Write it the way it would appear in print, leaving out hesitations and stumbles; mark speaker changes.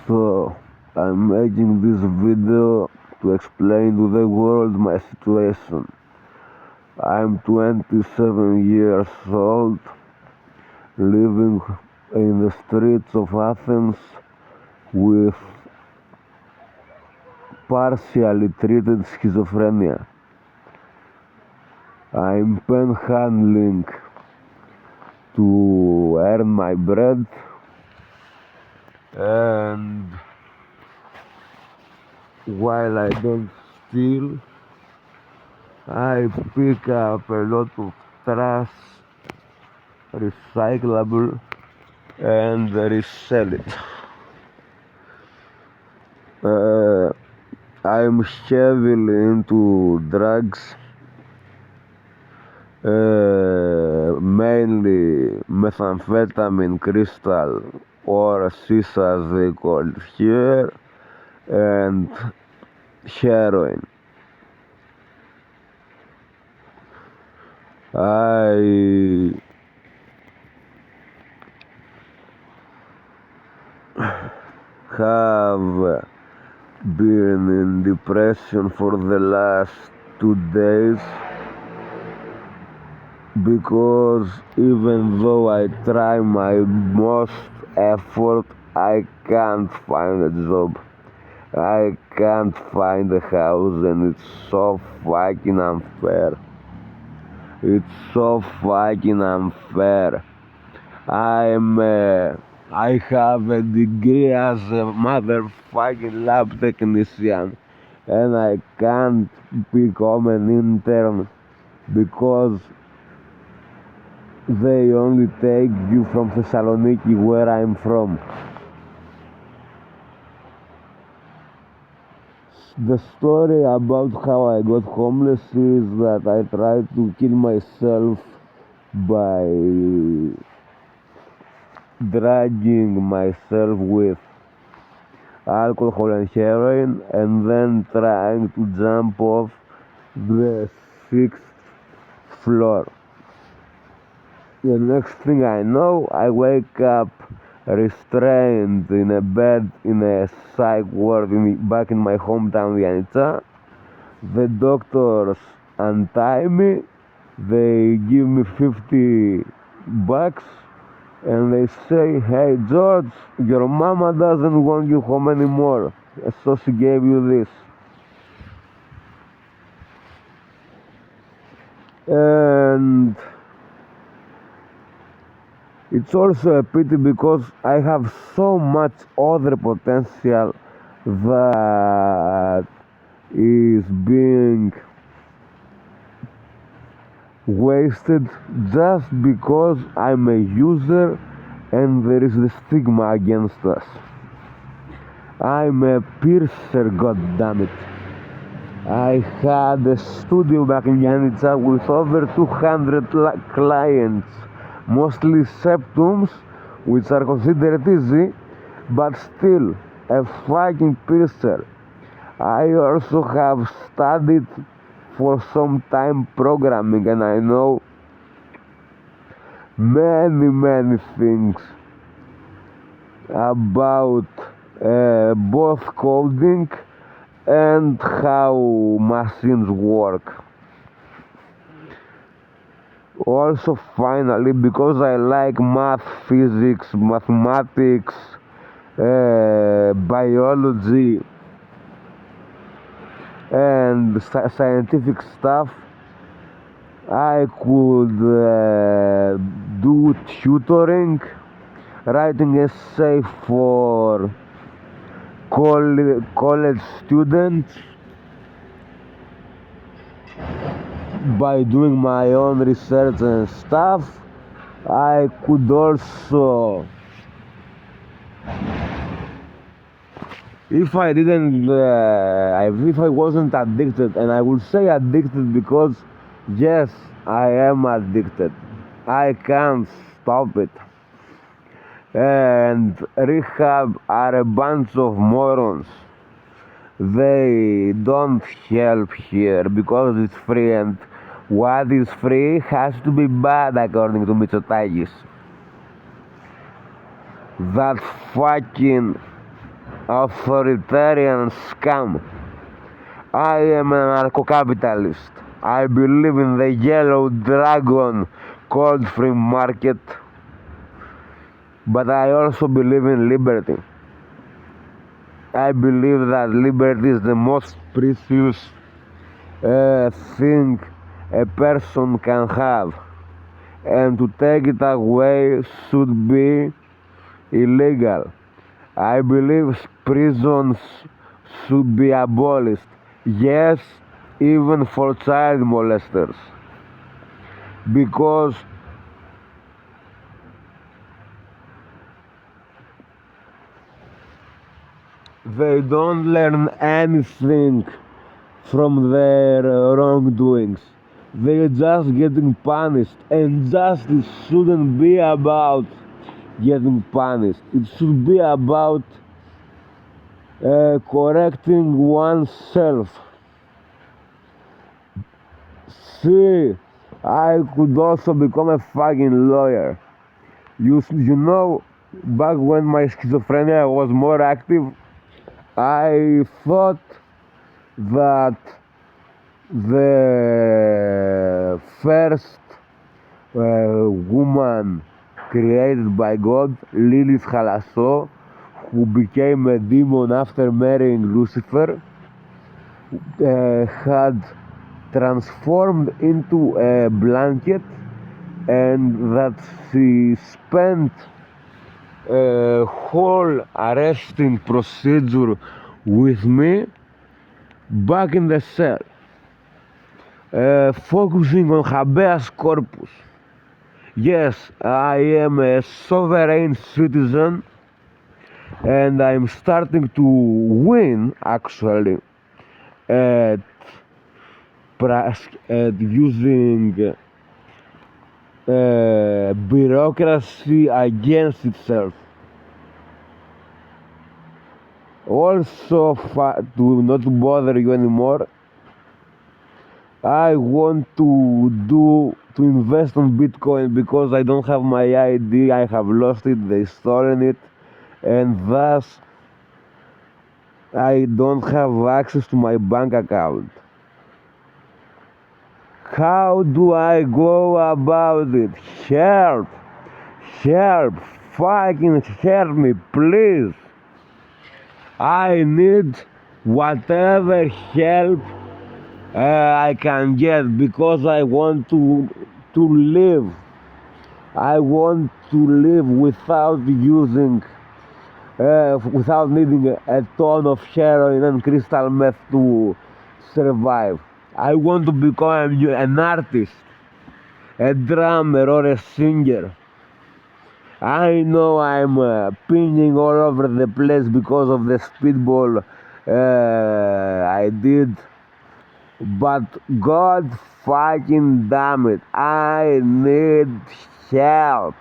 Speaker 1: So, I'm making this video to explain to the world my situation. I'm 27 years old, living in the streets of Athens with partially treated schizophrenia. I'm panhandling to earn my bread, and while I don't steal, I pick up a lot of trash, recyclable, and resell it. I'm heavily into drugs, mainly methamphetamine crystal, or shisha as they call it here, and heroin. I have been in depression for the last 2 days because even though I try my most effort, I can't find a job. I can't find a house, and it's so fucking unfair. It's so fucking unfair. I have a degree as a motherfucking lab technician, and I can't become an intern because they only take you from Thessaloniki, where I'm from. The story about how I got homeless is that I tried to kill myself by dragging myself with alcohol and heroin, and then trying to jump off the 6th floor. The next thing I know, I wake up restrained in a bed in a psych ward back in my hometown, Yanitsa. The doctors untie me, they give me $50, and they say, "Hey George, your mama doesn't want you home anymore, so she gave you this." And it's also a pity because I have so much other potential that is being wasted just because I'm a user and there is the stigma against us. I'm a piercer, goddammit. I had a studio back in Yanitsa with over 200 clients, mostly septums, which are considered easy, but still a fucking piercer. I also have studied for some time programming, and I know many things about both coding and how machines work. Also, finally, because I like math, physics, mathematics, biology, and scientific stuff, I could do tutoring, writing essay for college students by doing my own research and stuff. I could also, if I wasn't addicted, and I would say addicted because yes, I am addicted, I can't stop it. And rehab are a bunch of morons. They don't help here because it's free, and what is free has to be bad according to Mitsotakis. That fucking authoritarian scam. I am an anarcho-capitalist. I believe in the yellow dragon called free market, but I also believe in liberty. I believe that liberty is the most precious thing a person can have, and to take it away should be illegal. I believe prisons should be abolished. Yes, even for child molesters. Because they don't learn anything from their wrongdoings. They're just getting punished, and justice shouldn't be about getting punished. It should be about correcting oneself. See, I could also become a fucking lawyer. You know, back when my schizophrenia was more active, I thought that the first woman created by God, Lilith Halasso, who became a demon after marrying Lucifer, had transformed into a blanket, and that she spent a whole arresting procedure with me back in the cell, focusing on habeas corpus. Yes, I am a sovereign citizen, and I'm starting to win actually at using bureaucracy against itself. Also, to not bother you anymore, I want to invest on Bitcoin because I don't have my ID. I have lost it. They stolen it, and thus I don't have access to my bank account. How do I go about it? Help! Help! Fucking help me, please! I need whatever help I can get because I want to live. I want to live without using, without needing a ton of heroin and crystal meth to survive. I want to become an artist, a drummer or a singer. I know I'm pinning all over the place because of the speedball I did, but God fucking damn it, I need help.